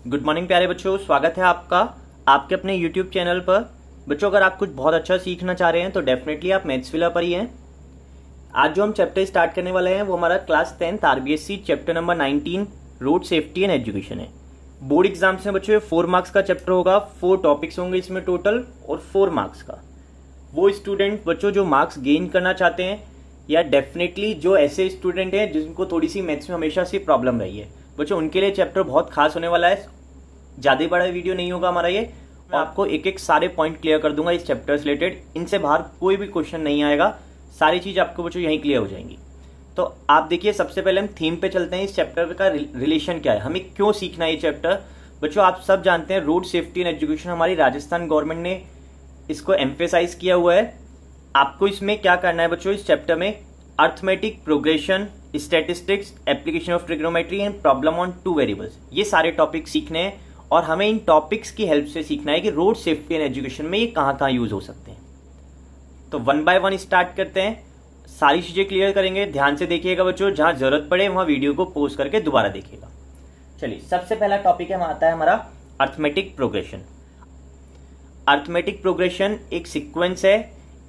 Good morning प्यारे बच्चों, स्वागत है आपका आपके अपने यूट्यूब चैनल पर। बच्चों, अगर आप कुछ बहुत अच्छा सीखना चाह रहे हैं तो डेफिनेटली आप मैथ्सविला पर ही हैं। आज जो हम चैप्टर स्टार्ट करने वाले हैं वो हमारा class 10th RBSC chapter number 19 road safety and education है। बोर्ड एग्जाम्स में बच्चों 4 मार्क्स का चैप्टर होगा, 4 टॉपिक्स होंगे इसमें टोटल और 4 मार्क्स का। वो स्टूडेंट बच्चों जो मार्क्स गेन करना चाहते हैं या डेफिनेटली जो ऐसे स्टूडेंट हैं जिनको थोड़ी सी मैथ्स में हमेशा से प्रॉब्लम रही है बच्चों, उनके लिए चैप्टर बहुत खास होने वाला है। ज्यादा बड़ा वीडियो नहीं होगा हमारा ये, मैं आपको एक एक सारे पॉइंट क्लियर कर दूंगा इस चैप्टर से रिलेटेड। इनसे बाहर कोई भी क्वेश्चन नहीं आएगा, सारी चीज आपको बच्चों यहीं क्लियर हो जाएंगी। तो आप देखिए, सबसे पहले हम थीम पे चलते हैं। इस चैप्टर का रिलेशन क्या है, हमें क्यों सीखना है ये चैप्टर। बच्चों आप सब जानते हैं रोड सेफ्टी एंड एजुकेशन हमारी राजस्थान गवर्नमेंट ने इसको एम्फेसाइज किया हुआ है। आपको इसमें क्या करना है बच्चों, इस चैप्टर में arithmetic, progression, statistics, application of trigonometry and problem on 2 variables, ये सारे टॉपिक सीखने हैं और हमें इन टॉपिक्स की हेल्प से सीखना है कि रोड सेफ्टी एंड एजुकेशन में ये कहां यूज हो सकते हैं। तो 1 बाय 1 स्टार्ट करते हैं, सारी चीजें क्लियर करेंगे। ध्यान से देखिएगा बच्चों, जहां जरूरत पड़े वहां वीडियो को पॉज करके दोबारा देखिएगा। चलिए, सबसे पहला टॉपिक है आता है हमारा अर्थमेटिक प्रोग्रेशन। अर्थमेटिक प्रोग्रेशन एक सीक्वेंस है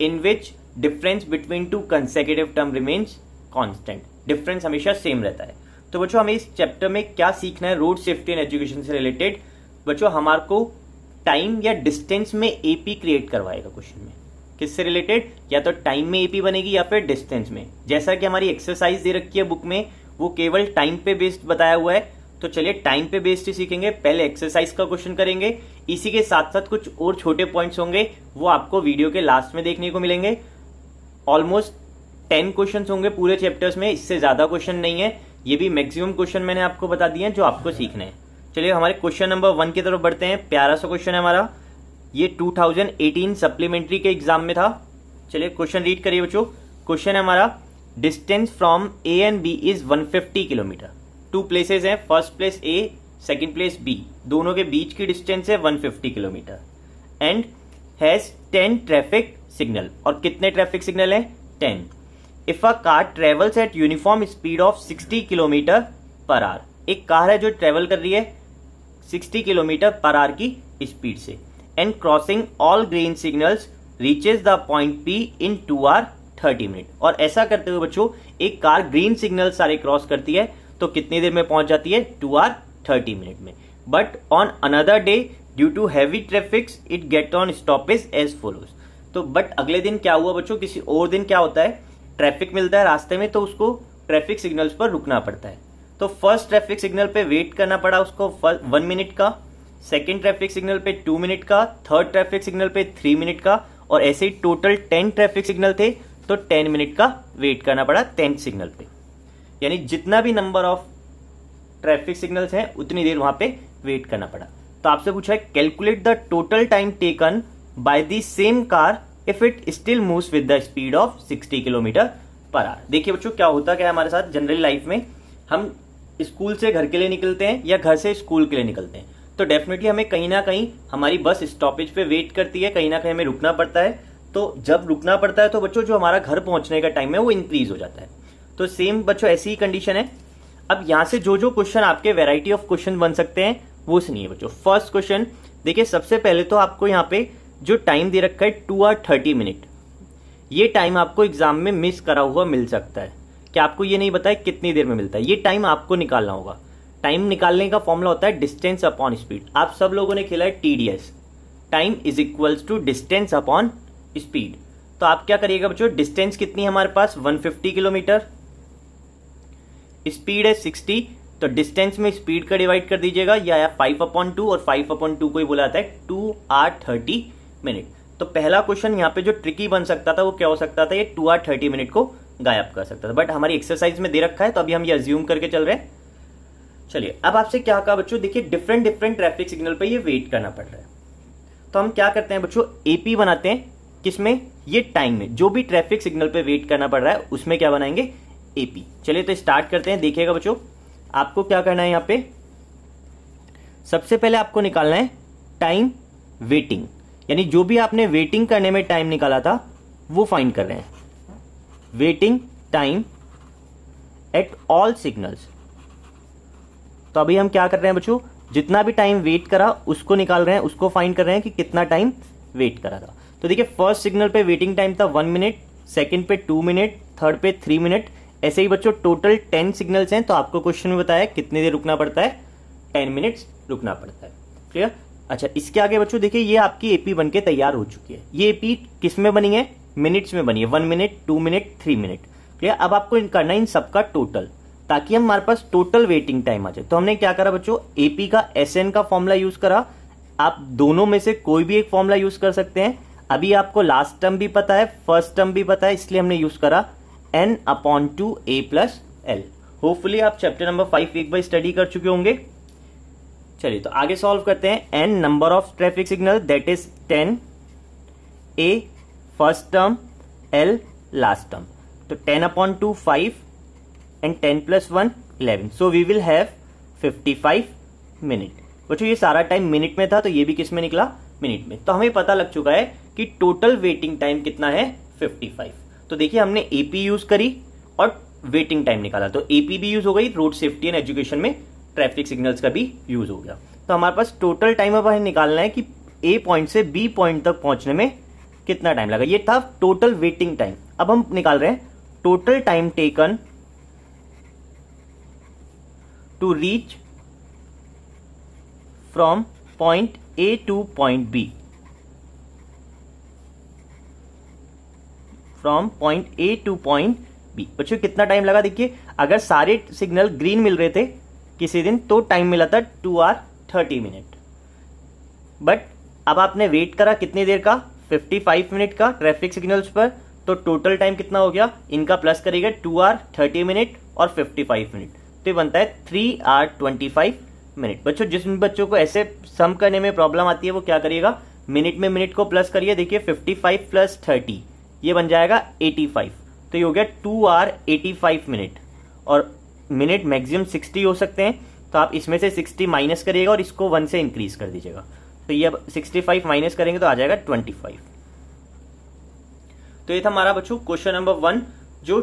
in which difference between 2 consecutive term remains constant. Difference हमेशा सेम रहता है। तो बच्चों हमें इस चैप्टर में क्या सीखना है रोड सेफ्टी एंड एजुकेशन से रिलेटेड। बच्चों हमारे को टाइम या डिस्टेंस में एपी क्रिएट करवाएगा क्वेश्चन में। किससे रिलेटेड, या तो टाइम में एपी बनेगी या फिर डिस्टेंस में। जैसा कि हमारी एक्सरसाइज दे रखी है बुक में, वो केवल टाइम पे बेस्ड बताया हुआ है। तो चलिए टाइम पे बेस्ड ही सीखेंगे। पहले एक्सरसाइज का क्वेश्चन करेंगे, इसी के साथ साथ कुछ और छोटे पॉइंट्स होंगे, वो आपको वीडियो के लास्ट में देखने को मिलेंगे। ऑलमोस्ट 10 क्वेश्चन होंगे पूरे चैप्टर्स में, इससे ज्यादा क्वेश्चन नहीं है। ये भी मैक्सिमम क्वेश्चन मैंने आपको बता दिए हैं जो आपको सीखने हैं। चलिए हमारे क्वेश्चन नंबर 1 की तरफ बढ़ते हैं। प्यारा सा क्वेश्चन है हमारा, ये 2018 सप्लीमेंट्री के एग्जाम में था। चलिए क्वेश्चन रीड करिए बच्चों। क्वेश्चन है हमारा, distance from A and B is 150 kilometre. 2 places हैं, first place A, second place B, दोनों के बीच की डिस्टेंस है 150 kilometre and has 10 traffic signal. और कितने ट्रैफिक सिग्नल है, 10। If a car travels at uniform speed of 60 kilometre per hour, एक कार है जो ट्रेवल कर रही है 60 किलोमीटर पर आवर की स्पीड से, and crossing all green signals reaches the point P in 2 hours 30 minutes। और ऐसा करते हुए बच्चों एक कार ग्रीन सिग्नल सारे क्रॉस करती है तो कितनी देर में पहुंच जाती है, 2 hours 30 minutes में। But on another day due to heavy traffic it get on stoppage as follows. तो बट अगले दिन क्या हुआ बच्चों, किसी और दिन क्या होता है, ट्रैफिक मिलता है रास्ते में तो उसको ट्रैफिक सिग्नल्स पर रुकना पड़ता है। तो फर्स्ट ट्रैफिक सिग्नल पे वेट करना पड़ा उसको 1 मिनट का, सेकेंड ट्रैफिक सिग्नल पे 2 मिनट का, थर्ड ट्रैफिक सिग्नल पे 3 मिनट का, और ऐसे ही टोटल 10 ट्रैफिक सिग्नल थे तो 10 मिनट का वेट करना पड़ा 10th सिग्नल पे। यानी जितना भी नंबर ऑफ ट्रैफिक सिग्नल्स हैं उतनी देर वहां पे वेट करना पड़ा। तो आपसे पूछा है, calculate the total time taken by the same car if it still moves with the speed of 60 kilometre per our. देखिए बच्चों क्या होता क्या है हमारे साथ जनरल लाइफ में, हम स्कूल से घर के लिए निकलते हैं या घर से स्कूल के लिए निकलते हैं तो डेफिनेटली हमें कहीं ना कहीं हमारी बस स्टॉपेज पे वेट करती है, कहीं ना कहीं हमें रुकना पड़ता है। तो जब रुकना पड़ता है तो बच्चों जो हमारा घर पहुंचने का टाइम है वो इंक्रीज हो जाता है। तो सेम बच्चों ऐसी ही कंडीशन है। अब यहां से जो जो क्वेश्चन आपके वेराइटी ऑफ क्वेश्चन बन सकते हैं वो सुनिए बच्चों। फर्स्ट क्वेश्चन देखिए, सबसे पहले तो आपको यहाँ पे जो टाइम दे रखा है 2 hours 30 minutes, ये टाइम आपको एग्जाम में मिस करा हुआ मिल सकता है। क्या आपको ये नहीं बताया कितनी देर में मिलता है, ये टाइम आपको निकालना होगा। टाइम निकालने का फॉर्मूला होता है डिस्टेंस अपॉन स्पीड। आप सब लोगों ने खेला है TDS, time is equals to distance upon speed. तो आप क्या करिएगा बच्चों, डिस्टेंस कितनी है हमारे पास 150 किलोमीटर, स्पीड है 60, तो डिस्टेंस में स्पीड का डिवाइड कर दीजिएगा, या 5/2, और 5/2 को ही बोला जाता है 2 hours 30 minutes। तो पहला क्वेश्चन यहाँ पे जो ट्रिकी बन सकता था वो क्या हो सकता था, ये 2 hours 30 minutes को गायब कर सकता था। बट हमारी एक्सरसाइज में दे रखा है तो अभी हम ये अज्यूम करके चल रहे हैं। चलिए अब आपसे क्या कहा बच्चों, देखिए डिफरेंट ट्रैफिक सिग्नल पे ये वेट करना पड़ रहा है। तो हम क्या करते हैं बच्चों, एपी बनाते हैं। किसमें, ये टाइम में जो भी ट्रैफिक सिग्नल पे वेट करना पड़ रहा है उसमें क्या बनाएंगे, एपी। चलिए तो स्टार्ट करते हैं। देखिएगा बच्चों आपको क्या करना है, यहाँ पे सबसे पहले आपको निकालना है टाइम वेटिंग, यानी जो भी आपने वेटिंग करने में टाइम निकाला था वो फाइंड कर रहे हैं। Waiting time at all signals. तो अभी हम क्या कर रहे हैं बच्चों, जितना भी टाइम वेट करा उसको निकाल रहे हैं, उसको फाइंड कर रहे हैं कि कितना टाइम वेट करा था। तो देखिए फर्स्ट सिग्नल पे वेटिंग टाइम था 1 मिनट, सेकंड पे 2 मिनट, थर्ड पे 3 मिनट। ऐसे ही बच्चों टोटल 10 सिग्नल्स हैं, तो आपको क्वेश्चन में बताया कितनी देर रुकना पड़ता है, 10 मिनट्स रुकना पड़ता है। क्लियर। अच्छा, इसके आगे बच्चों देखिए ये आपकी एपी बन के तैयार हो चुकी है। ये एपी किस में बनी है, मिनट्स में बनी है, 1 मिनट, 2 मिनट, 3 मिनट। क्लियर। अब आपको करना है इन सबका टोटल, ताकि हमारे पास टोटल वेटिंग टाइम आ जाए। तो हमने क्या करा बच्चों, एपी का एसएन का फॉर्मूला यूज करा। आप दोनों में से कोई भी एक फॉर्मूला यूज कर सकते हैं। अभी आपको लास्ट टर्म भी पता है, फर्स्ट टर्म भी पता है, इसलिए हमने यूज करा n/2 a + l। होपफुली आप चैप्टर नंबर 5 एक बार स्टडी कर चुके होंगे। चलिए तो आगे सॉल्व करते हैं। n number of traffic signal that is 10, a first term, l last term. तो 10/2 5 and 10 + 1 11, so we will have 55 minute. बच्चों ये सारा टाइम मिनट में था, तो ये भी किस में निकला, मिनट में। तो हमें पता लग चुका है कि टोटल वेटिंग टाइम कितना है, 55। तो देखिए हमने एपी यूज करी और वेटिंग टाइम निकाला, तो एपी भी यूज हो गई, रोड सेफ्टी एंड एजुकेशन में ट्रैफिक सिग्नल्स का भी यूज हो गया। तो हमारे पास टोटल टाइम अब हमें निकालना है कि ए पॉइंट से बी पॉइंट तक पहुंचने में कितना टाइम लगा। ये था टोटल वेटिंग टाइम। अब हम निकाल रहे हैं total time taken to reach from point A to point B, from point A to point B। बच्चों कितना टाइम लगा, देखिए अगर सारे सिग्नल ग्रीन मिल रहे थे किसी दिन तो टाइम मिला था 2 hour 30 मिनट, बट अब आपने वेट करा कितनी देर का, 55 मिनट का ट्रैफिक सिग्नल्स पर। तो टोटल टाइम कितना हो गया, इनका प्लस करेगा 2 hour 30 मिनट और 55 मिनट, तो बनता है 3 hour 25 मिनट। बच्चों जिस बच्चों को ऐसे सम करने में प्रॉब्लम आती है वो क्या करिएगा, मिनट में मिनट को प्लस करिए। देखिए 55 + 30 ये बन जाएगा 85, तो ये हो गया 2 hour 85 मिनट। और मिनट मैक्सिमम 60 हो सकते हैं, तो आप इसमें से 60 माइनस करिएगा और इसको 1 से इंक्रीज कर दीजिएगा। तो ये अब 65 माइनस करेंगे तो आ जाएगा 25। तो ये था हमारा बच्चों क्वेश्चन नंबर 1 जो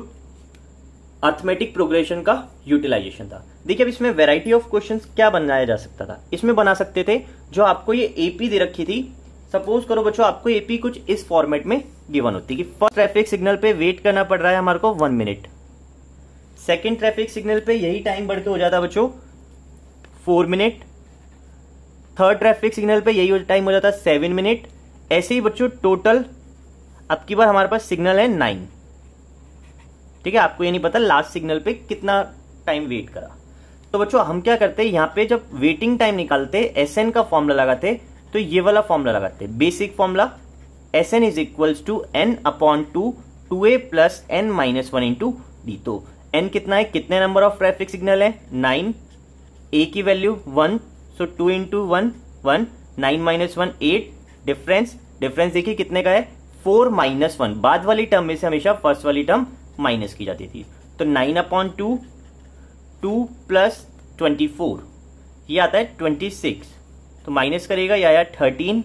अर्थमेटिक प्रोग्रेशन का यूटिलाइजेशन था। देखिए अब इसमें वैरायटी ऑफ क्वेश्चंस क्या बनाया जा सकता था। इसमें बना सकते थे जो आपको ये एपी दे रखी थी, सपोज करो बच्चों आपको एपी कुछ इस फॉर्मेट में गिवन होती कि फर्स्ट ट्रैफिक सिग्नल पे वेट करना पड़ रहा है हमारे को 1 मिनट, सेकेंड ट्रैफिक सिग्नल पे यही टाइम बढ़ के हो जाता बच्चों 4 मिनट, थर्ड ट्रैफिक सिग्नल पे यही टाइम हो जाता 7 मिनट। ऐसे ही बच्चों टोटल अब की बार हमारे पास सिग्नल है 9। ठीक है, आपको ये नहीं पता लास्ट सिग्नल पे कितना टाइम वेट करा। तो बच्चों हम क्या करते हैं, यहाँ पे जब वेटिंग टाइम निकालते एसएन का फॉर्मूला लगाते तो ये वाला फॉर्मूला लगाते, basic formula SN is equals to n/2 2a + n-1 × d। तो n कितना है, कितने नंबर ऑफ ट्रैफिक सिग्नल है 9, a की वैल्यू 1, सो 2 × 1 1, 9 - 1 8, डिफरेंस देखिए कितने का है 4 - 1। बाद वाली टर्म में से हमेशा फर्स्ट वाली टर्म माइनस की जाती थी। तो 9/2 2 + 24 ये आता है 26, तो माइनस करेगा या 13,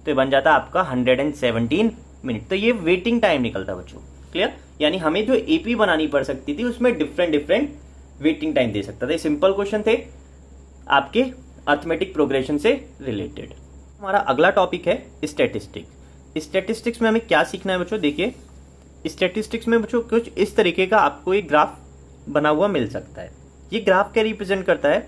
तो ये बन जाता है आपका 117 मिनट। तो ये वेटिंग टाइम निकलता बच्चों। क्लियर, यानी हमें जो एपी बनानी पड़ सकती थी उसमें डिफरेंट वेटिंग टाइम दे सकता था। सिंपल क्वेश्चन थे आपके अर्थमेटिक प्रोग्रेशन से रिलेटेड। हमारा अगला टॉपिक है स्टैटिस्टिक्स। स्टैटिस्टिक्स में हमें क्या सीखना है बच्चों, देखिए स्टैटिस्टिक्स में बच्चों कुछ इस तरीके का आपको एक ग्राफ बना हुआ मिल सकता है। ये ग्राफ क्या रिप्रेजेंट करता है,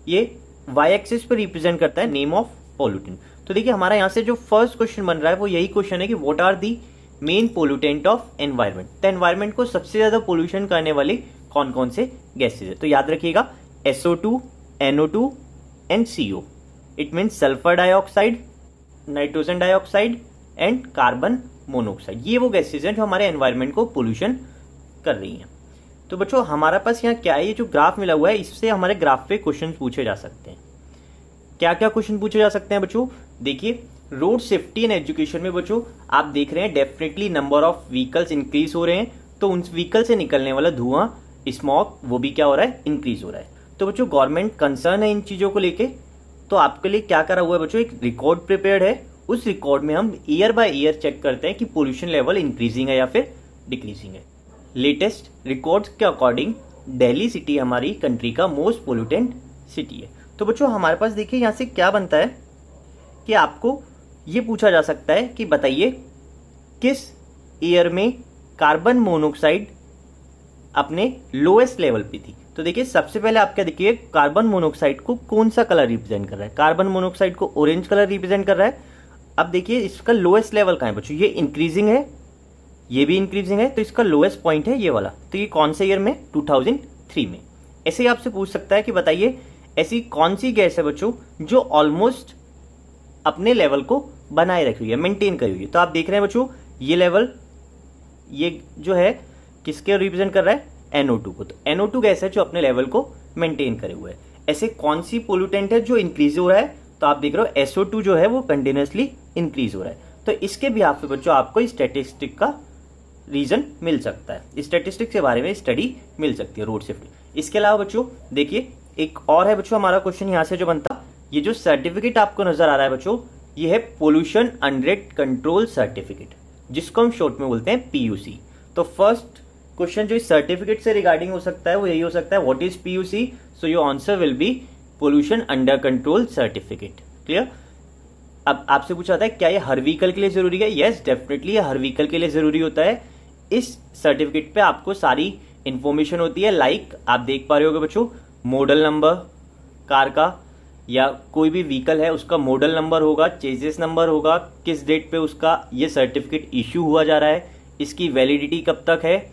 ये वाई एक्सिस पर रिप्रेजेंट करता है नेम ऑफ पोल्यूटेंट। तो देखिए हमारा यहाँ से जो फर्स्ट क्वेश्चन बन रहा है वो यही क्वेश्चन है कि what are the main pollutant of environment. तो एनवायरमेंट को सबसे ज्यादा पोल्यूशन करने वाले कौन कौन से गैसेज है। तो याद रखिएगा SO2, NO2 and CO। It means sulphur dioxide, nitrogen dioxide and carbon monoxide. ये वो गैसेज हैं जो हमारे एनवायरमेंट को पोल्यूशन कर रही हैं। तो बच्चों हमारा पास यहाँ क्या है, ये जो ग्राफ मिला हुआ है इससे हमारे ग्राफ पे क्वेश्चन पूछे जा सकते हैं। क्या क्या क्वेश्चन पूछे जा सकते हैं बच्चों, देखिए रोड सेफ्टी एंड एजुकेशन में बच्चों आप देख रहे हैं definitely number of vehicles increase हो रहे हैं, तो उन व्हीकल से निकलने वाला धुआं स्मॉग वो भी क्या हो रहा है, इंक्रीज हो रहा है। तो बच्चों गवर्नमेंट कंसर्न है इन चीजों को लेके, तो आपके लिए क्या करा हुआ है बच्चों, एक रिकॉर्ड प्रिपेयर्ड है। उस रिकॉर्ड में हम ईयर बाय ईयर चेक करते हैं कि पोल्यूशन लेवल इंक्रीजिंग है या फिर डिक्रीजिंग है। लेटेस्ट रिकॉर्ड्स के अकॉर्डिंग दिल्ली सिटी हमारी कंट्री का मोस्ट पोल्यूटेंट सिटी है। तो बच्चों हमारे पास देखिए यहाँ से क्या बनता है कि आपको ये पूछा जा सकता है कि बताइए किस ईयर में कार्बन मोनोऑक्साइड अपने लोएस्ट लेवल पे थी। तो देखिए सबसे पहले आप क्या देखिए, कार्बन मोनोऑक्साइड को कौन सा कलर रिप्रेजेंट कर रहा है, कार्बन मोनोऑक्साइड को ऑरेंज कलर रिप्रेजेंट कर रहा है। अब देखिए इसका लोएस्ट लेवल कहाँ है बच्चों, ये इंक्रीजिंग है, ये भी इंक्रीजिंग है, तो इसका लोएस्ट पॉइंट है ये वाला। तो ये कौन से ईयर में, 2003 में। ऐसे ही आपसे पूछ सकता है कि बताइए ऐसी कौन सी गैस है बच्चों जो ऑलमोस्ट अपने लेवल को बनाए रखी हुई है, मेंटेन करी हुई है। तो आप देख रहे हैं बच्चों ये लेवल, ये जो है किसके रिप्रेजेंट कर रहा है, NO2 को। तो NO2 गैस है जो अपने लेवल को मेंटेन करे हुए है। ऐसे कौन सी पोल्यूटेंट है जो इंक्रीज हो रहा है, तो आप देख रहे हो SO2 जो है वो कंटिन्यूअसली इंक्रीज हो रहा है। तो इसके भी पे बच्चों आपको स्टैटिस्टिक का रीजन मिल सकता है, स्टैटिस्टिक्स के बारे में स्टडी मिल सकती है रोड सेफ्टी। इसके अलावा बच्चों देखिए एक और है बच्चों हमारा क्वेश्चन यहाँ से जो बनता, ये जो सर्टिफिकेट आपको नजर आ रहा है बच्चों, ये है पोल्यूशन अंडर कंट्रोल सर्टिफिकेट, जिसको हम शॉर्ट में बोलते हैं PUC। तो फर्स्ट क्वेश्चन जो इस सर्टिफिकेट से रिगार्डिंग हो सकता है वो यही हो सकता है, what is PUC। So your answer will be pollution under control certificate. Clear. अब आपसे पूछा जाता है क्या ये हर व्हीकल के लिए जरूरी है। यस डेफिनेटली ये हर व्हीकल के लिए जरूरी होता है। इस सर्टिफिकेट पे आपको सारी इंफॉर्मेशन होती है, लाइक आप देख पा रहे होगे बच्चों, मॉडल नंबर कार का या कोई भी व्हीकल है उसका मॉडल नंबर होगा, चेसिस नंबर होगा, किस डेट पे उसका ये सर्टिफिकेट इश्यू हुआ जा रहा है, इसकी वैलिडिटी कब तक है,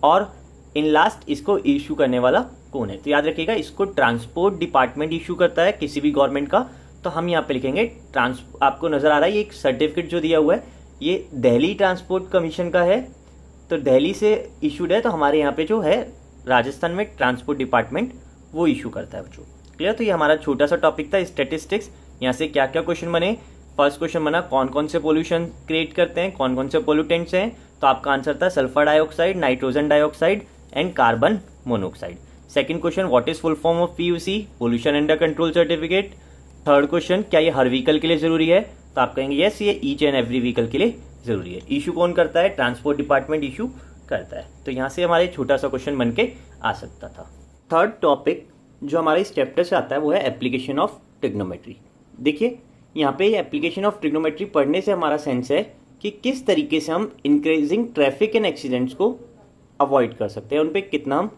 और इन लास्ट इसको इश्यू करने वाला कौन है। तो याद रखिएगा इसको ट्रांसपोर्ट डिपार्टमेंट इश्यू करता है किसी भी गवर्नमेंट का। तो हम यहाँ पे लिखेंगे आपको नजर आ रहा है ये एक सर्टिफिकेट जो दिया हुआ है ये दिल्ली ट्रांसपोर्ट कमीशन का है, तो दिल्ली से इशूड है। तो हमारे यहाँ पे जो है राजस्थान में ट्रांसपोर्ट डिपार्टमेंट वो इशू करता है बच्चों। क्लियर। तो ये हमारा छोटा सा टॉपिक था स्टैटिस्टिक्स। यहाँ से क्या क्या क्वेश्चन बने, फर्स्ट क्वेश्चन बना कौन कौन से पोल्यूशन क्रिएट करते हैं, कौन कौन से पोल्यूटेंट्स हैं। तो आपका आंसर था sulphur dioxide, nitrogen dioxide and carbon monoxide. Second question what is full form of PUC, pollution under control certificate. Third question क्या ये हर व्हीकल के लिए जरूरी है, तो आप कहेंगे यस ये ईच एंड एवरी व्हीकल के लिए जरूरी है। इशू कौन करता है, ट्रांसपोर्ट डिपार्टमेंट इशू करता है। तो यहाँ से हमारे छोटा सा क्वेश्चन बन के आ सकता था। थर्ड टॉपिक जो हमारे इस चैप्टर से आता है वो है एप्लीकेशन ऑफ ट्रिग्नोमेट्री। देखिए यहाँ पे एप्लीकेशन ऑफ ट्रिग्नोमेट्री पढ़ने से हमारा सेंस है कि किस तरीके से हम इंक्रीजिंग ट्रैफिक एंड एक्सीडेंट्स को अवॉइड कर सकते हैं, उन पे कितना हम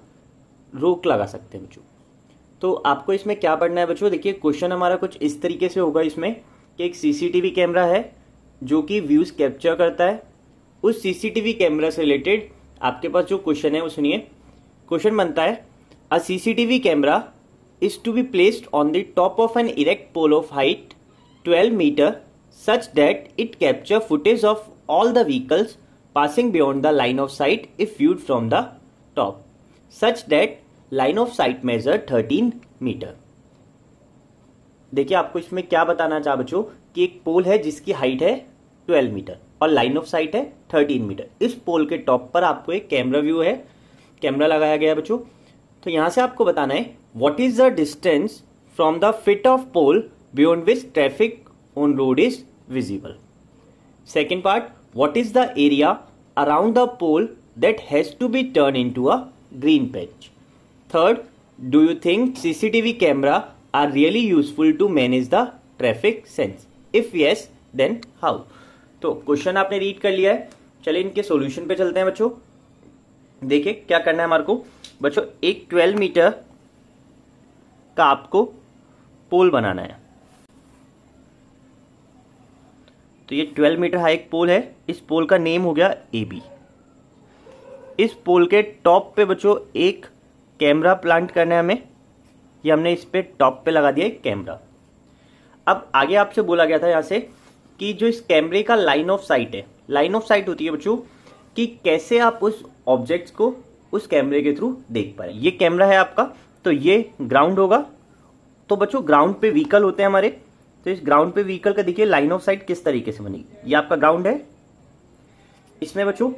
रोक लगा सकते हैं बच्चों। तो आपको इसमें क्या पढ़ना है बच्चों, देखिए क्वेश्चन हमारा कुछ इस तरीके से होगा इसमें कि एक CCTV कैमरा है जो कि व्यूज कैप्चर करता है। उस CCTV कैमरा से रिलेटेड आपके पास जो क्वेश्चन है वो सुनिए। क्वेश्चन बनता है अ CCTV camera is to be placed on the top of an erect pole of height 12 meter such that it capture footage of all the vehicles passing beyond the line of sight if viewed from the top such that line of sight measure 13 meter। देखिए आपको इसमें क्या बताना चाहा बच्चों कि एक पोल है जिसकी हाइट है 12 मीटर और लाइन ऑफ साइट है 13 मीटर। इस पोल के टॉप पर आपको एक कैमरा व्यू है, कैमरा लगाया गया है बच्चों। तो यहां से आपको बताना है what is the distance from the foot of pole beyond which traffic on road is visible. Second part what is the area around the pole that has to be turn into a green patch. Third do you think CCTV camera are really useful to manage the traffic sense, if yes then how. तो question आपने read कर लिया है, चलिए इनके solution पे चलते हैं बच्चों। देखिए क्या करना है हमारे को बच्चों, एक 12 मीटर का आपको पोल बनाना है। तो ये 12 मीटर हाई एक पोल है, इस पोल का नेम हो गया AB। इस पोल के टॉप पे बच्चों एक कैमरा प्लांट करना है हमें, ये हमने इस पे टॉप पे लगा दिया एक कैमरा। अब आगे आपसे बोला गया था यहां से कि जो इस कैमरे का लाइन ऑफ साइट है, लाइन ऑफ साइट होती है बच्चों कि कैसे आप उस ऑब्जेक्ट्स को उस कैमरे के थ्रू देख पाए। ये कैमरा है आपका, तो ये ग्राउंड होगा। तो बच्चों ग्राउंड पे व्हीकल होते हैं हमारे, तो इस ग्राउंड पे व्हीकल का देखिए लाइन ऑफ साइट किस तरीके से बनेगी। ये आपका ग्राउंड है, इसमें बच्चों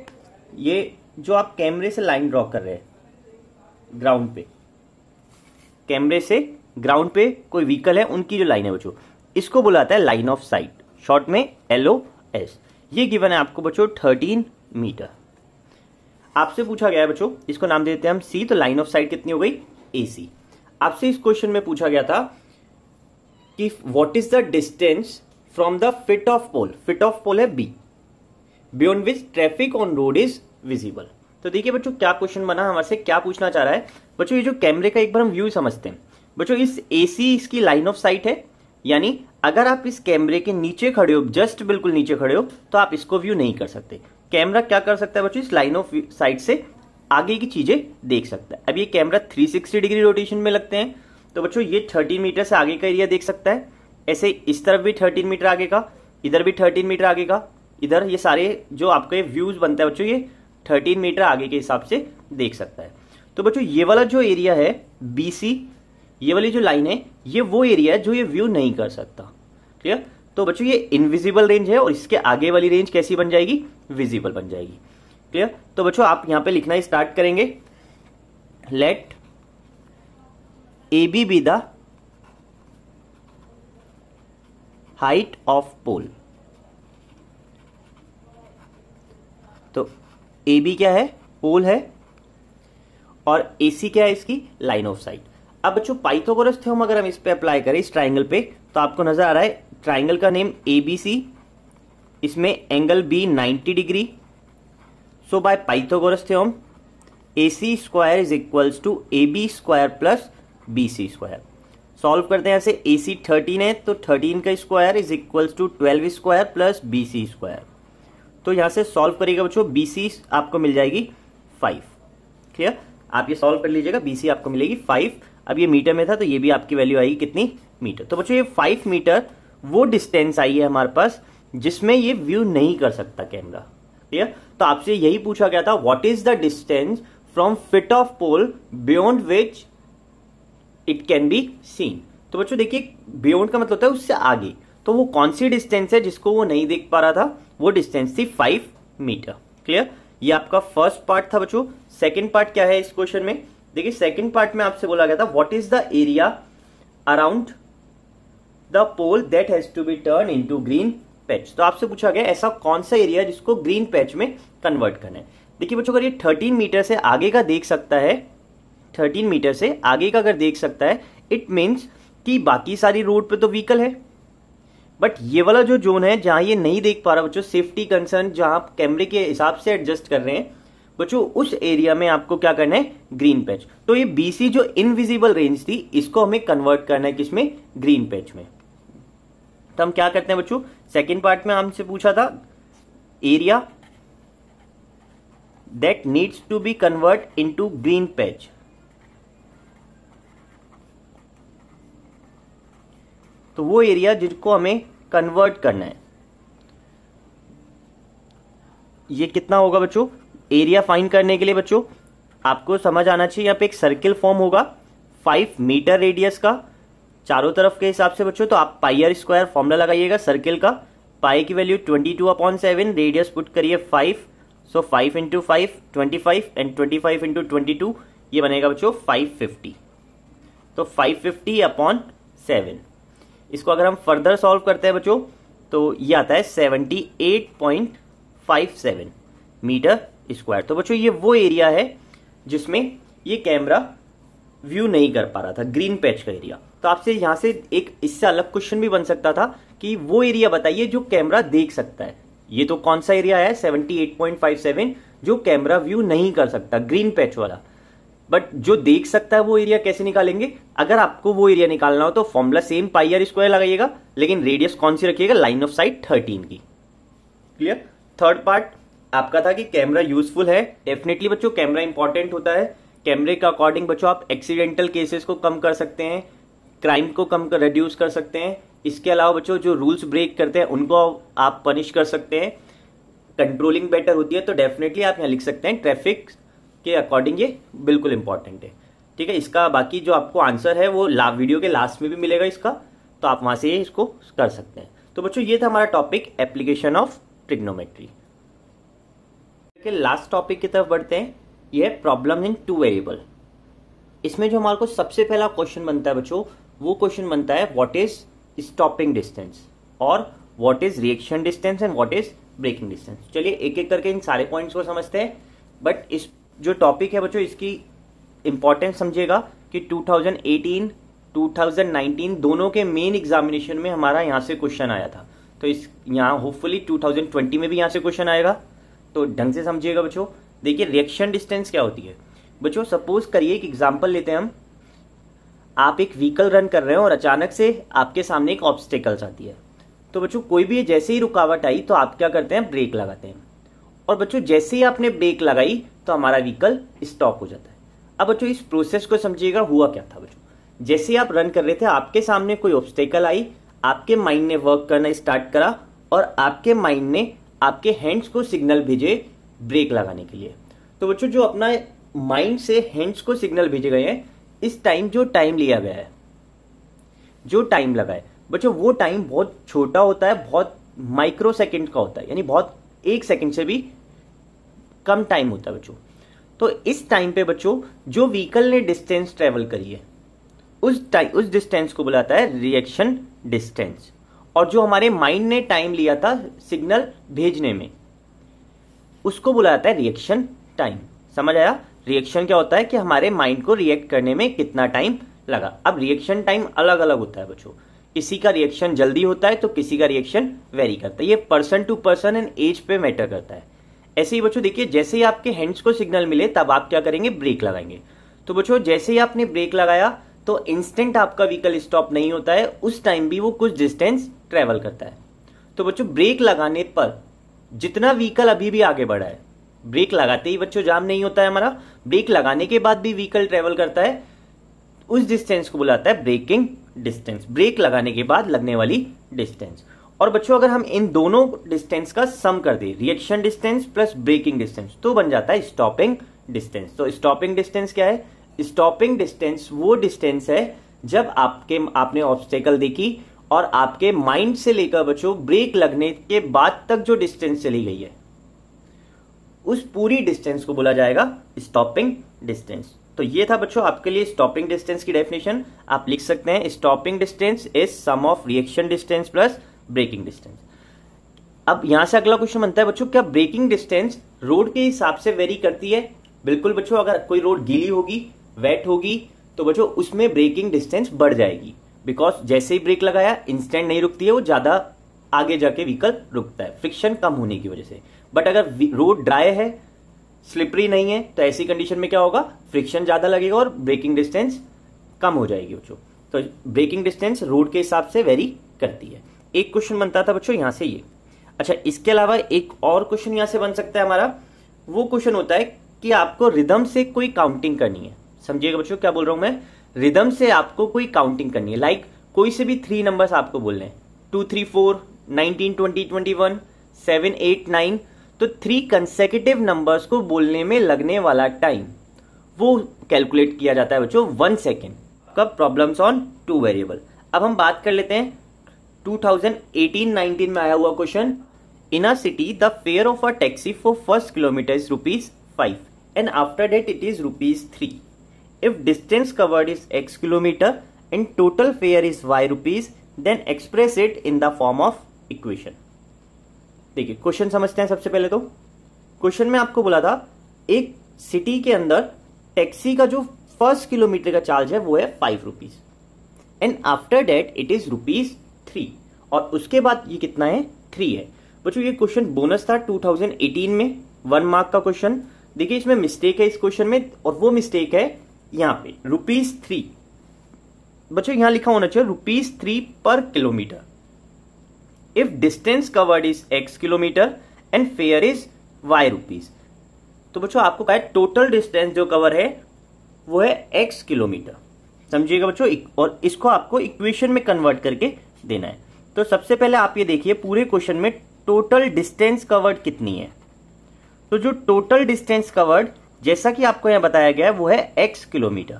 ये जो आप कैमरे से लाइन ड्रॉ कर रहे हैं ग्राउंड पे, कैमरे से ग्राउंड पे कोई व्हीकल है उनकी जो लाइन है बच्चों, इसको बुलाता है लाइन ऑफ साइट, शॉर्ट में LOS। ये गिवन है आपको बच्चों 13 मीटर। आपसे पूछा गया है बच्चों, इसको नाम देते हैं हम C, तो लाइन ऑफ साइट कितनी हो गई AC। आपसे इस क्वेश्चन में पूछा गया था कि what is the distance from the foot of pole, foot of pole है B, beyond which traffic on road is visible. तो देखिए बच्चों क्या क्वेश्चन बना हमारे से, क्या पूछना चाह रहा है बच्चों, ये जो कैमरे का एक बार हम व्यू समझते हैं बच्चों। इस AC इसकी लाइन ऑफ साइट है, यानी अगर आप इस कैमरे के नीचे खड़े हो, जस्ट बिल्कुल नीचे खड़े हो, तो आप इसको व्यू नहीं कर सकते। कैमरा क्या कर सकता है बच्चों, इस लाइन ऑफ साइट से आगे की चीजें देख सकता है। अब ये कैमरा 360 डिग्री रोटेशन में लगते हैं, तो बच्चों ये 13 मीटर से आगे का एरिया देख सकता है। ऐसे इस तरफ भी 13 मीटर आगे का, इधर भी 13 मीटर आगे का, इधर ये सारे जो आपके व्यूज बनता है बच्चों, ये 13 मीटर आगे के हिसाब से देख सकता है। तो बच्चों ये वाला जो एरिया है BC, ये वाली जो लाइन है, ये वो एरिया है जो ये व्यू नहीं कर सकता। क्लियर? तो बच्चों ये इनविजिबल रेंज है और इसके आगे वाली रेंज कैसी बन जाएगी, विजिबल बन जाएगी। क्लियर? तो बच्चों आप यहां पे लिखना स्टार्ट करेंगे, let AB be the height of pole. तो AB क्या है, पोल है, और AC क्या है, इसकी लाइन ऑफ साइट। अब बच्चों पाइथागोरस थ्योरम अगर हम इस पे अप्लाई करें इस ट्राइंगल पे, तो आपको नजर आ रहा है ट्राइंगल का नेम ABC, इसमें angle B 90 degree. So by Pythagoras theorem AC square is equals to AB square plus BC square. Solve करते हैं, ऐसे AC 13 है तो 13 का square is equals to 12 square plus BC square. तो यहां से सॉल्व करिएगा बच्चों, BC आपको मिल जाएगी 5। क्लियर? आप ये सॉल्व कर लीजिएगा, BC आपको मिलेगी 5। अब ये मीटर में था तो ये भी आपकी वैल्यू आएगी कितनी, मीटर। तो बच्चों ये 5 मीटर वो डिस्टेंस आई है हमारे पास जिसमें ये व्यू नहीं कर सकता कैमरा। क्लियर? तो आपसे यही पूछा गया था, what is the distance from foot of pole beyond which it can be seen. तो बच्चों देखिए बियॉन्ड का मतलब होता है उससे आगे, तो वो कौन सी डिस्टेंस है जिसको वो नहीं देख पा रहा था, वो डिस्टेंस थी 5 मीटर। क्लियर? ये आपका फर्स्ट पार्ट था बच्चों। सेकंड पार्ट क्या है इस क्वेश्चन में, देखिए सेकंड पार्ट में आपसे बोला गया था what is the area around the pole that has to be turn into green patch. तो आपसे पूछा गया ऐसा कौन सा एरिया जिसको ग्रीन पैच में कन्वर्ट करना है। देखिए बच्चों अगर ये 13 मीटर से आगे का देख सकता है, 13 मीटर से आगे का अगर देख सकता है, इट मीन्स कि बाकी सारी रोड पे तो व्हीकल है, बट ये वाला जो जोन है जहां ये नहीं देख पा रहा बच्चों, सेफ्टी कंसर्न जहां आप कैमरे के हिसाब से एडजस्ट कर रहे हैं बच्चों, उस एरिया में आपको क्या करना है, ग्रीन पैच। तो ये BC जो इनविजिबल रेंज थी इसको हमें कन्वर्ट करना है किसमें, ग्रीन पैच में। तो हम क्या करते हैं बच्चों, सेकंड पार्ट में हमसे पूछा था area that needs to be convert into green patch. तो वो एरिया जिसको हमें कन्वर्ट करना है, ये कितना होगा बच्चों, एरिया फाइंड करने के लिए बच्चों आपको समझ आना चाहिए, यहां पे एक सर्किल फॉर्म होगा 5 मीटर रेडियस का चारों तरफ के हिसाब से बच्चों। तो आप पाई आर स्क्वायर फॉर्मूला लगाइएगा सर्किल का, पाई की वैल्यू 22/7, रेडियस पुट करिए 5, सो 5 इंटू 5 25 एंड 25 इंटू 22 ये बनेगा बच्चों 550। तो 550/7, इसको अगर हम फर्दर सॉल्व करते हैं बच्चों तो ये आता है 78.57 मीटर स्क्वायर। तो बच्चों ये वो एरिया है जिसमें ये कैमरा व्यू नहीं कर पा रहा था, ग्रीन पैच का एरिया। तो आपसे यहां से एक इससे अलग क्वेश्चन भी बन सकता था कि वो एरिया बताइए जो कैमरा देख सकता है। ये तो कौन सा एरिया है 78.57 जो कैमरा व्यू नहीं कर सकता, ग्रीन पैच वाला। बट जो देख सकता है वो एरिया कैसे निकालेंगे, अगर आपको वो एरिया निकालना हो तो formula same pi r square लगाइएगा, लेकिन रेडियस कौन सी रखिएगा, लाइन ऑफ साइट 13 की। क्लियर? थर्ड पार्ट आपका था कि कैमरा यूजफुल है। डेफिनेटली बच्चों कैमरा इंपॉर्टेंट होता है। कैमरे के अकॉर्डिंग बच्चों आप एक्सीडेंटल केसेस को कम कर सकते हैं, क्राइम को कम कर रिड्यूस कर सकते हैं। इसके अलावा बच्चों जो रूल्स ब्रेक करते हैं उनको आप पनिश कर सकते हैं, कंट्रोलिंग बेटर होती है। तो डेफिनेटली आप यहाँ लिख सकते हैं ट्रैफिक के अकॉर्डिंग ये बिल्कुल इंपॉर्टेंट है। ठीक है, इसका बाकी जो आपको आंसर है वो वीडियो के लास्ट में भी मिलेगा इसका, तो आप वहां से इसको कर सकते हैं। तो बच्चों ये था हमारा टॉपिक एप्लीकेशन ऑफ ट्रिग्नोमेट्री के। लास्ट टॉपिक की तरफ बढ़ते हैं, ये है प्रॉब्लम इन 2 वेरिएबल। इसमें जो हमारे को सबसे पहला क्वेश्चन बनता है बच्चों, वो क्वेश्चन बनता है व्हाट इज स्टॉपिंग डिस्टेंस और what is reaction distance and what is braking distance. चलिए एक एक करके इन सारे पॉइंट्स को समझते हैं। बट इस जो टॉपिक है बच्चों इसकी इंपॉर्टेंस समझिएगा कि 2018 2019 दोनों के मेन एग्जामिनेशन में हमारा यहाँ से क्वेश्चन आया था। तो इस यहाँ होपफुली 2020 में भी यहाँ से क्वेश्चन आएगा, तो ढंग से समझिएगा बच्चों। देखिए रिएक्शन डिस्टेंस क्या होती है बच्चों। सपोज करिए एक एग्जांपल लेते हैं हम। आप एक व्हीकल रन कर रहे हो और अचानक से आपके सामने एक ऑब्स्टेकल्स आती है। तो बच्चों कोई भी जैसे ही रुकावट आई तो आप क्या करते हैं, ब्रेक लगाते हैं। और बच्चों जैसे ही आपने ब्रेक लगाई तो हमारा व्हीकल स्टॉप हो जाता है। अब बच्चों इस प्रोसेस को समझिएगा, हुआ क्या था बच्चों। जैसे ही आप रन कर रहे थे आपके सामने कोई ऑब्स्टेकल आई, आपके माइंड ने वर्क करना स्टार्ट करा और आपके माइंड ने आपके हैंड्स को सिग्नल भेजे ब्रेक लगाने के लिए। तो बच्चों जो अपना माइंड से हैंड्स को सिग्नल भेजे गए हैं, इस टाइम जो टाइम लिया गया है, जो टाइम लगा है बच्चों, वो टाइम बहुत छोटा होता है, बहुत माइक्रो सेकंड का होता है, यानी बहुत 1 सेकंड से भी कम टाइम होता है बच्चों। तो इस टाइम पे बच्चों जो व्हीकल ने डिस्टेंस ट्रेवल करी है उस डिस्टेंस को बुलाता है रिएक्शन डिस्टेंस। और जो हमारे माइंड ने टाइम लिया था सिग्नल भेजने में, उसको बुलाता है रिएक्शन टाइम। समझ आया? रिएक्शन क्या होता है कि हमारे माइंड को रिएक्ट करने में कितना टाइम लगा। अब रिएक्शन टाइम अलग अलग होता है बच्चों, किसी का रिएक्शन जल्दी होता है तो किसी का रिएक्शन वेरी करता है। ये person to person and age पे मैटर करता है। ऐसे ही बच्चों देखिए, जैसे ही आपके हैंड्स को सिग्नल मिले तब आप क्या करेंगे, ब्रेक लगाएंगे। तो बच्चों जैसे ही आपने ब्रेक लगाया तो इंस्टेंट आपका व्हीकल स्टॉप नहीं होता है, उस टाइम भी वो कुछ डिस्टेंस ट्रेवल करता है। तो बच्चों ब्रेक लगाने पर जितना व्हीकल अभी भी आगे बढ़ा है, ब्रेक लगाते ही बच्चों जाम नहीं होता है हमारा, ब्रेक लगाने के बाद भी व्हीकल ट्रेवल करता है, उस डिस्टेंस को बुलाता है ब्रेकिंग डिस्टेंस। ब्रेक लगाने के बाद लगने वाली डिस्टेंस। और बच्चों अगर हम इन दोनों डिस्टेंस का सम कर दें, reaction distance plus braking distance, तो बन जाता है स्टॉपिंग डिस्टेंस। तो स्टॉपिंग डिस्टेंस क्या है? स्टॉपिंग डिस्टेंस वो डिस्टेंस है जब आपने ऑब्स्टेकल देखी और आपके माइंड से लेकर बच्चों ब्रेक लगने के बाद तक जो डिस्टेंस चली गई है, उस पूरी डिस्टेंस को बोला जाएगा स्टॉपिंग डिस्टेंस। तो ये था बच्चों आपके लिए स्टॉपिंग डिस्टेंस की डेफिनेशन। आप लिख सकते हैं stopping distance is sum of reaction distance plus braking distance. अब यहां से अगला क्वेश्चन बनता है बच्चों, क्या ब्रेकिंग डिस्टेंस रोड के हिसाब से वेरी करती है? बिल्कुल बच्चों, अगर कोई रोड गीली होगी, वेट होगी, तो बच्चों उसमें ब्रेकिंग डिस्टेंस बढ़ जाएगी। बिकॉज जैसे ही ब्रेक लगाया इंस्टेंट नहीं रुकती है, वो ज्यादा आगे जाके व्हीकल रुकता है फ्रिक्शन कम होने की वजह से। बट अगर रोड ड्राई है, स्लिपरी नहीं है, तो ऐसी कंडीशन में क्या होगा, फ्रिक्शन ज्यादा लगेगा और ब्रेकिंग डिस्टेंस कम हो जाएगी बच्चों। तो ब्रेकिंग डिस्टेंस रोड के हिसाब से वेरी करती है। एक क्वेश्चन बनता था बच्चों यहां से ये। अच्छा, इसके अलावा एक और क्वेश्चन यहां से बन सकता है हमारा। वो क्वेश्चन होता है कि आपको रिदम से कोई काउंटिंग करनी है। समझिएगा बच्चों क्या बोल रहा हूं मैं, रिदम से आपको कोई काउंटिंग करनी है। लाइक कोई से भी 3 नंबर्स आपको बोलने हैं, 2 3 4 19 20 21 7 8 9। तो 3 कंसेक्यूटिव नंबर्स को बोलने में लगने वाला टाइम वो कैलकुलेट किया जाता है बच्चों 1 सेकेंड। कब? Problems on 2 variable. अब हम बात कर लेते हैं 2018-19 में आया हुआ question. In a city the fare of a taxi for first kilometre is ₹5 and after that it is ₹3। If distance covered is x kilometre and total fare is y then express it in the form of equation. देखिए question समझते हैं। सबसे पहले तो question में आपको बोला था एक सिटी के अंदर टैक्सी का जो फर्स्ट किलोमीटर का चार्ज है वो है ₹5 and after that it is ₹3 और उसके बाद ये कितना है, 3 है। बच्चों ये क्वेश्चन बोनस था 2018 में, 1 मार्क का क्वेश्चन। देखिए इसमें मिस्टेक है इस क्वेश्चन में, और वो मिस्टेक है यहां पे ₹3। बच्चों यहां लिखा होना चाहिए ₹3 पर kilometre. If distance covered is x kilometre and fair is y। तो बच्चों आपको कहा है टोटल डिस्टेंस जो कवर है वो है x किलोमीटर। समझिएगा बच्चों, और इसको आपको इक्वेशन में कन्वर्ट करके देना है। तो सबसे पहले आप ये देखिए पूरे क्वेश्चन में टोटल डिस्टेंस कवर्ड कितनी है। तो जो टोटल डिस्टेंस कवर्ड जैसा कि आपको यहां बताया गया है वो है x किलोमीटर।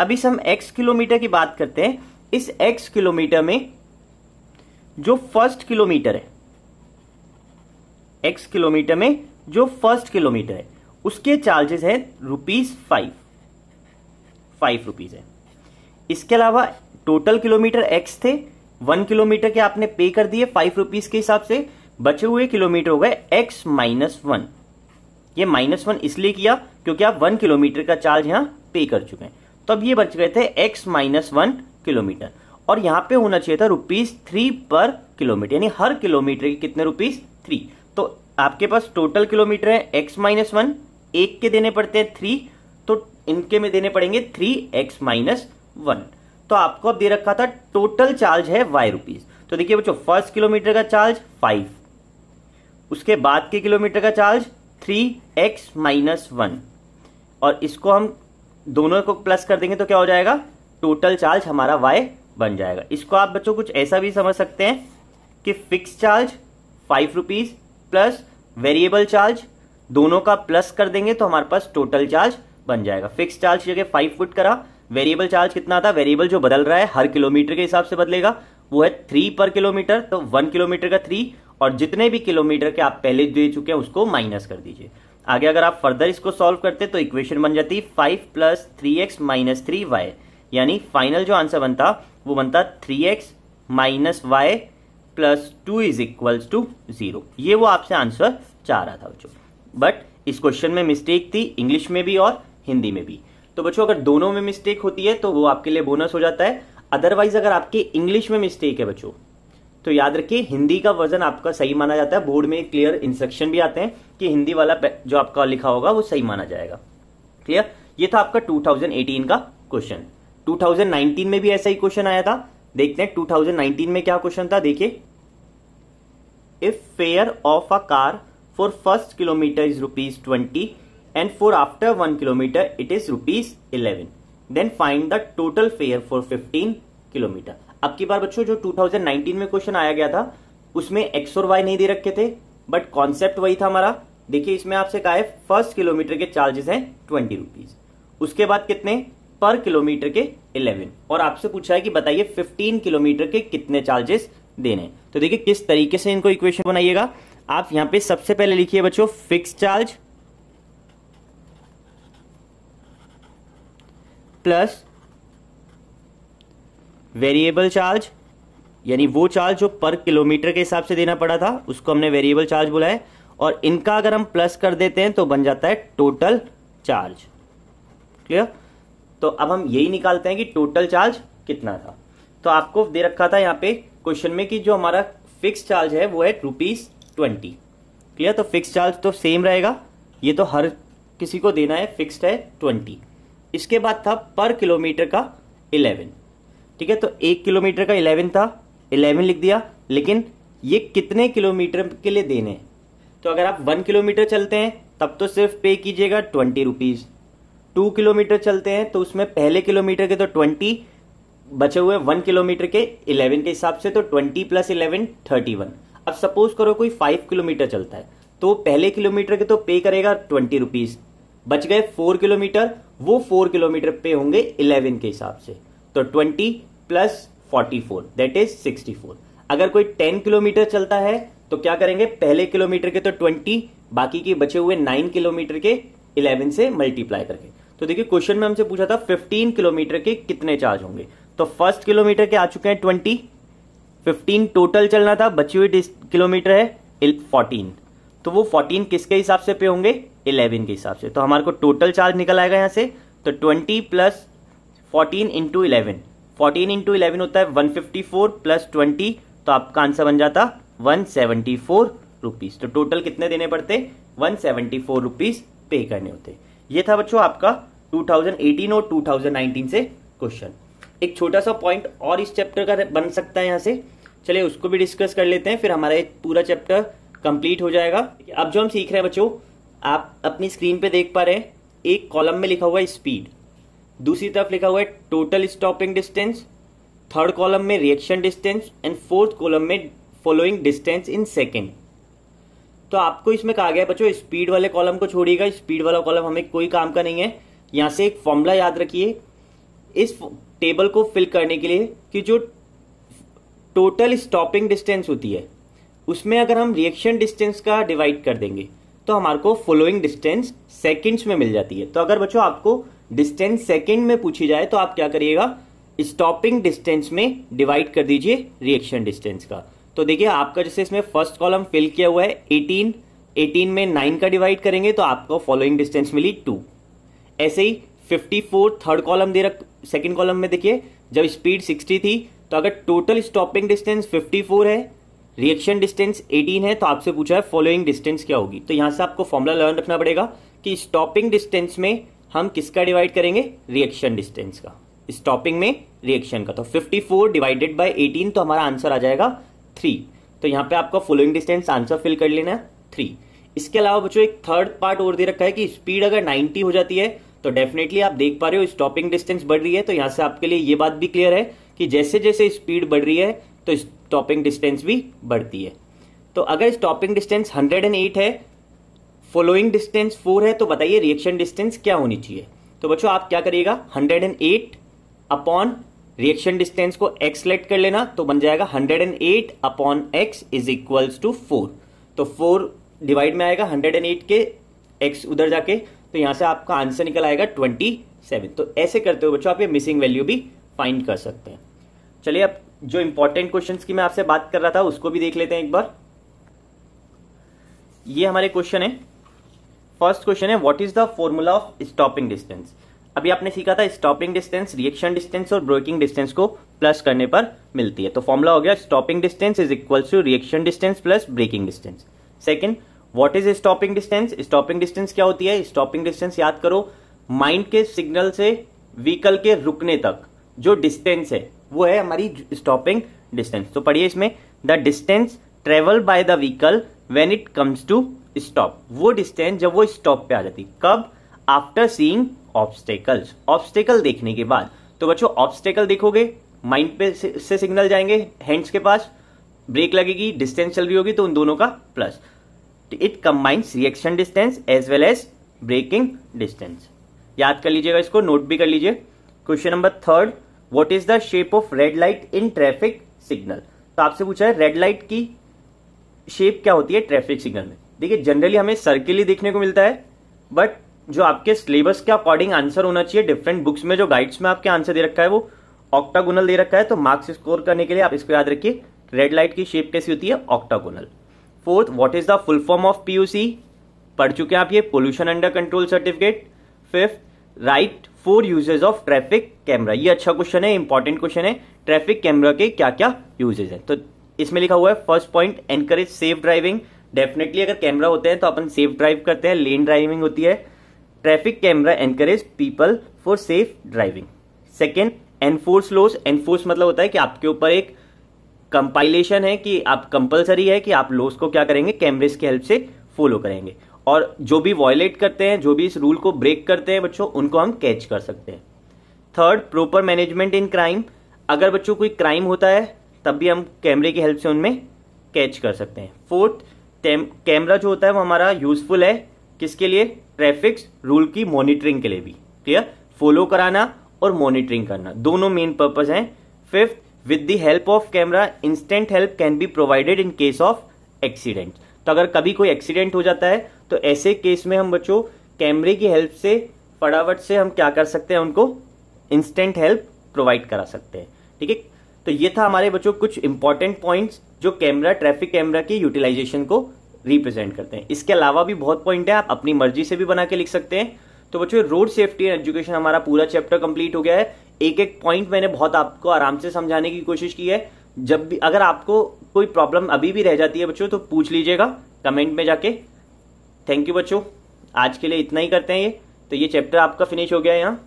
अब इस हम x किलोमीटर की बात करते हैं। इस x किलोमीटर में जो फर्स्ट किलोमीटर है, x किलोमीटर में जो फर्स्ट किलोमीटर है उसके चार्जेस है ₹5 है। इसके अलावा टोटल किलोमीटर x थे, 1 किलोमीटर के आपने पे कर दिए ₹5 के हिसाब से, बचे हुए किलोमीटर हो गए x -1। ये -1 इसलिए किया क्योंकि आप 1 किलोमीटर का चार्ज यहां पे कर चुके हैं। तो अब ये बच गए थे x-1 किलोमीटर, और यहां पे होना चाहिए था ₹3 पर किलोमीटर, यानी हर किलोमीटर के कितने ₹3। तो आपके पास टोटल किलोमीटर है x-1, एक के देने पड़ते हैं 3, तो इनके में देने पड़ेंगे 3x-1। तो आपको अब दे रखा था टोटल चार्ज है y रुपीज। तो देखिए बच्चों, फर्स्ट किलोमीटर का चार्ज 5, उसके बाद के किलोमीटर का चार्ज 3x-1, और इसको हम दोनों को प्लस कर देंगे तो क्या हो जाएगा, टोटल चार्ज हमारा y बन जाएगा। इसको आप बच्चों कुछ ऐसा भी समझ सकते हैं कि fix charge 5 rupees plus variable charge, दोनों का प्लस कर देंगे तो हमारे पास टोटल चार्ज बन जाएगा। फिक्स चार्ज की जगह 5 फुट करा, वेरिएबल चार्ज कितना था, वेरिएबल जो बदल रहा है हर किलोमीटर के हिसाब से बदलेगा, वो है 3 पर किलोमीटर, तो 1 किलोमीटर का 3, और जितने भी किलोमीटर के आप पहले दे चुके हैं उसको माइनस कर दीजिए। आगे अगर आप फर्दर इसको सॉल्व करते तो इक्वेशन बन जाती 5 + 3x - 3y, यानी फाइनल जो आंसर बनता वो बनता 3x - y + 2 = 0। ये वो आपसे आंसर चाह रहा था बच्चों, बट इस क्वेश्चन में मिस्टेक थी, इंग्लिश में भी और हिंदी में भी। तो बच्चों अगर दोनों में मिस्टेक होती है तो वो आपके लिए बोनस हो जाता है, अदरवाइज अगर आपके इंग्लिश में मिस्टेक है बच्चों तो याद रखिए हिंदी का वर्जन आपका सही माना जाता है। बोर्ड में क्लियर इंस्ट्रक्शन भी आते हैं कि हिंदी वाला जो आपका लिखा होगा वो सही माना जाएगा। क्लियर? ये था आपका 2018 का क्वेश्चन। 2019 में भी ऐसा ही क्वेश्चन आया था, देखते हैं 2019 में क्या क्वेश्चन था। देखिए, if fair of a car for first kilometre is ₹20 and for after 1 kilometer it is ₹11, then find the total fare for 15 kilometer। अब की बार बच्चों जो 2019 में क्वेश्चन आया गया था उसमें x और y नहीं दे रखे थे, बट कॉन्सेप्ट वही था हमारा। देखिए इसमें आपसे कहा है फर्स्ट किलोमीटर के चार्जेस हैं ₹20, उसके बाद कितने पर किलोमीटर के 11, और आपसे पूछा है कि बताइए 15 किलोमीटर के कितने चार्जेस देने। तो देखिए किस तरीके से इनको इक्वेशन बनाइएगा। आप यहां पे सबसे पहले लिखिए बच्चों fix charge plus variable charge, यानी वो चार्ज जो पर किलोमीटर के हिसाब से देना पड़ा था उसको हमने वेरिएबल चार्ज बोला है, और इनका अगर हम प्लस कर देते हैं तो बन जाता है टोटल चार्ज। क्लियर? तो अब हम यही निकालते हैं कि टोटल चार्ज कितना था। तो आपको दे रखा था यहाँ पे क्वेश्चन में कि जो हमारा फिक्स चार्ज है वो है ₹20। क्लियर? तो फिक्स चार्ज तो सेम रहेगा, ये तो हर किसी को देना है, फिक्स्ड है 20। इसके बाद था पर किलोमीटर का 11। ठीक है, तो 1 किलोमीटर का 11 था, 11 लिख दिया, लेकिन ये कितने किलोमीटर के लिए देने हैं। तो अगर आप 1 किलोमीटर चलते हैं तब तो सिर्फ पे कीजिएगा ₹20। 2 किलोमीटर चलते हैं तो उसमें पहले किलोमीटर के तो 20 बचे हुए 1 किलोमीटर के 11 के हिसाब से, तो 20 + 11 31। अब सपोज करो कोई 5 किलोमीटर चलता है तो पहले किलोमीटर के तो पे करेगा ₹20, बच गए 4 किलोमीटर, वो 4 किलोमीटर पे होंगे 11 के हिसाब से, तो 20 + 44 दैट इज 64। अगर कोई 10 किलोमीटर चलता है तो क्या करेंगे, पहले किलोमीटर के तो 20, बाकी के बचे हुए 9 किलोमीटर के 11 से मल्टीप्लाई करके। तो देखिए क्वेश्चन में हमसे पूछा था 15 किलोमीटर के कितने चार्ज होंगे। तो फर्स्ट किलोमीटर के आ चुके हैं 20, 15 टोटल चलना था, बची हुई किलोमीटर है 14, तो वो 14 किसके हिसाब से पे होंगे, 11 के हिसाब से। तो हमारे को टोटल चार्ज निकल आएगा यहां से, तो 20 + 14 × 11, 14 × 11 होता है 154 + 20, तो आपका आंसर बन जाता ₹174। तो टोटल कितने देने पड़ते, ₹174 पे करने होते। ये था बच्चों आपका 2018 और 2019 से क्वेश्चन। एक छोटा सा पॉइंट और इस चैप्टर का बन सकता है यहां से, चलिए उसको भी डिस्कस कर लेते हैं, फिर हमारा पूरा चैप्टर कंप्लीट हो जाएगा। अब जो हम सीख रहे हैं बच्चों, आप अपनी स्क्रीन पे देख पा रहे हैं, एक कॉलम में लिखा हुआ है स्पीड, दूसरी तरफ लिखा हुआ है total stopping distance, third column में reaction distance, and fourth column में फॉलोइंग डिस्टेंस इन सेकेंड। तो आपको इसमें कहा गया है बच्चों स्पीड वाले कॉलम को छोड़िएगा, स्पीड वाला कॉलम हमें कोई काम का नहीं है। यहां से एक फॉर्मूला याद रखिए इस टेबल को फिल करने के लिए कि जो टोटल स्टॉपिंग डिस्टेंस होती है उसमें अगर हम रिएक्शन डिस्टेंस का डिवाइड कर देंगे तो हमारे को फॉलोइंग डिस्टेंस सेकंड्स में मिल जाती है। तो अगर बच्चों आपको डिस्टेंस सेकंड में पूछी जाए तो आप क्या करिएगा, स्टॉपिंग डिस्टेंस में डिवाइड कर दीजिए रिएक्शन डिस्टेंस का। तो देखिए आपका जैसे इसमें फर्स्ट कॉलम फिल किया हुआ है 18 में 9 का डिवाइड करेंगे तो आपको फॉलोइंग डिस्टेंस मिली 2। ऐसे ही 54 थर्ड कॉलम सेकंड कॉलम में देखिए, जब स्पीड 60 थी तो अगर टोटल स्टॉपिंग डिस्टेंस 54 है, रिएक्शन डिस्टेंस 18 है, तो आपसे पूछा है फॉलोइंग डिस्टेंस क्या होगी। तो यहां से आपको फॉर्मूला लर्न रखना पड़ेगा कि स्टॉपिंग डिस्टेंस में हम किसका डिवाइड करेंगे, रिएक्शन डिस्टेंस का। स्टॉपिंग में रिएक्शन का, तो 54 डिवाइडेड बाय 18, तो हमारा आंसर आ जाएगा 3। तो यहां पे आपको फॉलोइंग डिस्टेंस आंसर फिल कर लेना है 3। इसके अलावा बच्चों एक थर्ड पार्ट और दे रखा है कि स्पीड अगर 90 हो जाती है तो डेफिनेटली आप देख पा रहे हो स्टॉपिंग डिस्टेंस बढ़ रही है। तो यहां से आपके लिए ये बात भी क्लियर है कि जैसे जैसे स्पीड बढ़ रही है तो स्टॉपिंग डिस्टेंस भी बढ़ती है। तो अगर स्टॉपिंग डिस्टेंस 108 है, फॉलोइंग डिस्टेंस 4 है, तो बताइए रिएक्शन डिस्टेंस क्या होनी चाहिए। तो बच्चों आप क्या करिएगा, 108 अपॉन रिएक्शन डिस्टेंस को x लेट कर लेना, तो बन जाएगा 108 upon x is equals to 4। तो 4 डिवाइड में आएगा 108 के x उधर जाके, तो यहां से आपका आंसर निकल आएगा 27। तो ऐसे करते हुए बच्चों आप ये मिसिंग वैल्यू भी फाइंड कर सकते हैं। चलिए अब जो इंपॉर्टेंट क्वेश्चंस की मैं आपसे बात कर रहा था उसको भी देख लेते हैं एक बार। ये हमारे क्वेश्चन है, फर्स्ट क्वेश्चन है what is the formula of stopping distance. अभी आपने सीखा था स्टॉपिंग डिस्टेंस रिएक्शन डिस्टेंस और ब्रेकिंग डिस्टेंस को प्लस करने पर मिलती है। तो फॉर्मूला हो गया stopping distance is equal to reaction distance plus braking distance. Second, what is stopping distance. Stopping distance क्या होती है, स्टॉपिंग डिस्टेंस याद करो, माइंड के सिग्नल से व्हीकल के रुकने तक जो डिस्टेंस है वो है हमारी स्टॉपिंग डिस्टेंस। तो पढ़िए इसमें, the distance travel by the vehicle when it comes to stop. वो डिस्टेंस जब वो स्टॉप पे आ जाती, कब, आफ्टर सीइंग ऑब्स्टेकल्स, ऑब्स्टेकल देखने के बाद। तो बच्चों ऑब्स्टेकल देखोगे, माइंड पे से सिग्नल जाएंगे हैंड्स के पास, ब्रेक लगेगी, डिस्टेंस चल रही होगी, तो उन दोनों का plus. It combines reaction distance as well as braking distance. याद कर लीजिएगा, इसको नोट भी कर लीजिए। Question number third, what is the shape of red light in traffic signal. तो आपसे पूछा है रेड लाइट की शेप क्या होती है ट्रैफिक सिग्नल में। देखिए जनरली हमें सर्किल ही देखने को मिलता है, बट जो आपके सिलेबस के अकॉर्डिंग आंसर होना चाहिए, डिफरेंट बुक्स में जो गाइड्स में आपके आंसर दे रखा है वो ऑक्टागोनल दे रखा है। तो मार्क्स स्कोर करने के लिए आप इसको याद रखिए, रेड लाइट की शेप कैसी होती है, octagonal. Fourth, what is the full form of PUC, पढ़ चुके हैं आप ये, pollution under control certificate. Fifth, write 4 uses of traffic camera. ये अच्छा क्वेश्चन है, इंपॉर्टेंट क्वेश्चन है, ट्रैफिक कैमरा के क्या क्या यूजेज है। तो इसमें लिखा हुआ है first point, encourage safe driving. Definitely अगर कैमरा होते हैं तो अपन सेफ ड्राइव करते हैं, लेन ड्राइविंग होती है। Traffic camera encourage people for safe driving. Second, enforce loss. Enforce मतलब होता है कि आपके ऊपर एक कंपाइलेशन है कि आप कंपलसरी है कि आप लॉस को क्या करेंगे, कैमरेज की हेल्प से फॉलो करेंगे, और जो भी वॉयलेट करते हैं, जो भी इस रूल को ब्रेक करते हैं बच्चों, उनको हम कैच कर सकते हैं। Third, proper management in crime. अगर बच्चों कोई क्राइम होता है तब भी हम कैमरे की हेल्प से उनमें कैच कर सकते हैं। फोर्थ, कैमरा जो होता है वो हमारा यूजफुल है किसके लिए, ट्रैफिक रूल की मॉनिटरिंग के लिए भी। क्लियर, फॉलो कराना और मॉनिटरिंग करना दोनों मेन पर्पज हैं। Fifth, with the help of camera instant help can be provided in case of accident. तो अगर कभी कोई एक्सीडेंट हो जाता है तो ऐसे केस में हम बच्चों कैमरे की हेल्प से फटाफट से हम क्या कर सकते हैं, उनको इंस्टेंट हेल्प प्रोवाइड करा सकते हैं। ठीक है, तो ये था हमारे बच्चों कुछ इंपॉर्टेंट पॉइंट्स जो कैमरा, ट्रैफिक कैमरा की यूटिलाइजेशन को रिप्रेजेंट करते हैं। इसके अलावा भी बहुत पॉइंट है, आप अपनी मर्जी से भी बना के लिख सकते हैं। तो बच्चों रोड सेफ्टी एंड एजुकेशन हमारा पूरा चैप्टर कंप्लीट हो गया है। एक एक पॉइंट मैंने बहुत आपको आराम से समझाने की कोशिश की है। जब भी अगर आपको कोई प्रॉब्लम अभी भी रह जाती है बच्चों तो पूछ लीजिएगा कमेंट में जाके। थैंक यू बच्चों, आज के लिए इतना ही करते हैं ये। तो ये चैप्टर आपका फिनिश हो गया है यहाँ।